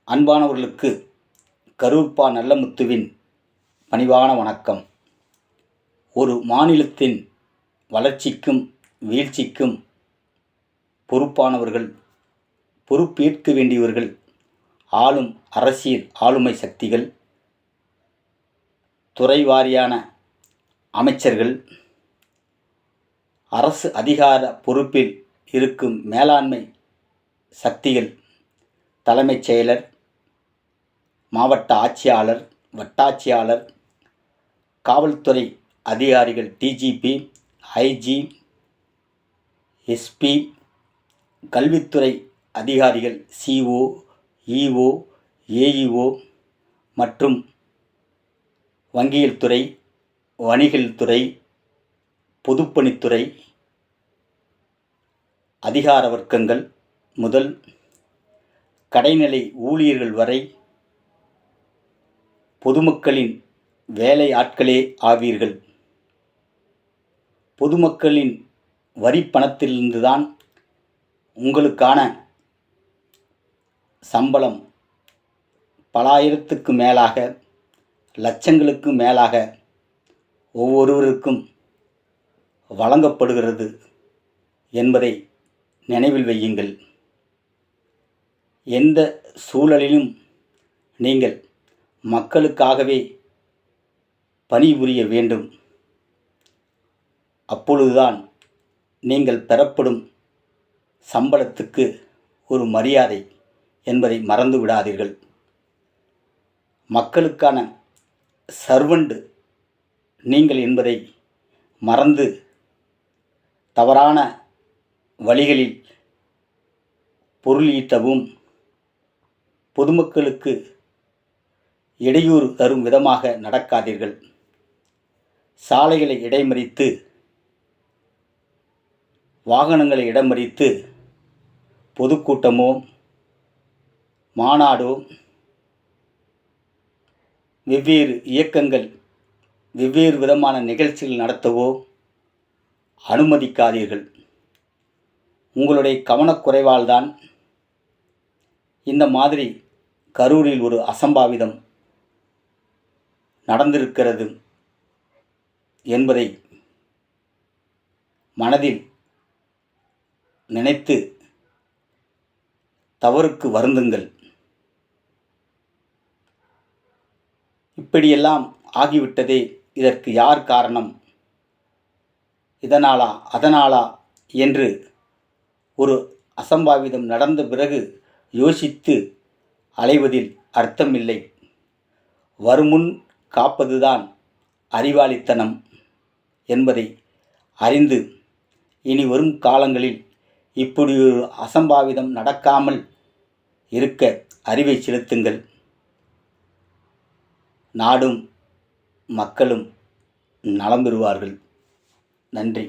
அன்பானவர்களுக்கு கரூர்ப்பா நல்லமுத்துவின் பணிவான வணக்கம். ஒரு மாநிலத்தின் வளர்ச்சிக்கும் வீழ்ச்சிக்கும் பொறுப்பானவர்கள், பொறுப்பேற்க வேண்டியவர்கள் ஆளும் அரசியல் ஆளுமை சக்திகள், துறை வாரியான அமைச்சர்கள், அரசு அதிகார பொறுப்பில் இருக்கும் மேலாண்மை சக்திகள், தலைமைச் செயலர், மாவட்ட ஆட்சியாளர், வட்டாட்சியாளர், காவல்துறை அதிகாரிகள், டிஜிபி, ஐஜி, எஸ்பி, கல்வித்துறை அதிகாரிகள், சிஓ, இஓ, ஏஇஓ மற்றும் வங்கியல் துறை, வணிகல் துறை, பொதுப்பணித்துறை அதிகார வர்க்கங்கள் முதல் கடைநிலை ஊழியர்கள் வரை பொதுமக்களின் வேலை ஆட்களே ஆவீர்கள். பொதுமக்களின் வரி பணத்திலிருந்துதான் உங்களுக்கான சம்பளம் பல ஆயிரத்துக்கு மேலாக, லட்சங்களுக்கு மேலாக ஒவ்வொருவருக்கும் வழங்கப்படுகிறது என்பதை நினைவில் வையுங்கள். எந்த சூழலிலும் நீங்கள் மக்களுக்காகவே பணிபுரிய வேண்டும். அப்பொழுதுதான் நீங்கள் பெறப்படும் சம்பளத்துக்கு ஒரு மரியாதை என்பதை மறந்து விடாதீர்கள். மக்களுக்கான சர்வண்ட் நீங்கள் என்பதை மறந்து தவறான வழிகளில் பொருள் ஈட்டவும், பொதுமக்களுக்கு இடையூறு தரும் விதமாக நடக்காதீர்கள். சாலைகளை இடைமறித்து, வாகனங்களை இடமறித்து பொதுக்கூட்டமோ மாநாடோ, வெவ்வேறு இயக்கங்கள், வெவ்வேறு விதமான நிகழ்ச்சிகள் நடத்தவோ அனுமதிக்காதீர்கள். உங்களுடைய கவனக்குறைவால்தான் இந்த மாதிரி கரூரில் ஒரு அசம்பாவிதம் நடந்திருக்கிறது என்பதை மனதில் நினைத்து தவறுக்கு வருந்துங்கள். இப்படியெல்லாம் ஆகிவிட்டதே, இதற்கு யார் காரணம், இதனாலா அதனாலா என்று ஒரு அசம்பாவிதம் நடந்த பிறகு யோசித்து அலைவதில் அர்த்தமில்லை. வருமுன் காப்பதுதான் அறிவாளித்தனம் என்பதை அறிந்து இனி வரும் காலங்களில் இப்படி ஒரு அசம்பாவிதம் நடக்காமல் இருக்க அறிவை செலுத்துங்கள். நாடும் மக்களும் நலம் பெறுவார்கள். நன்றி.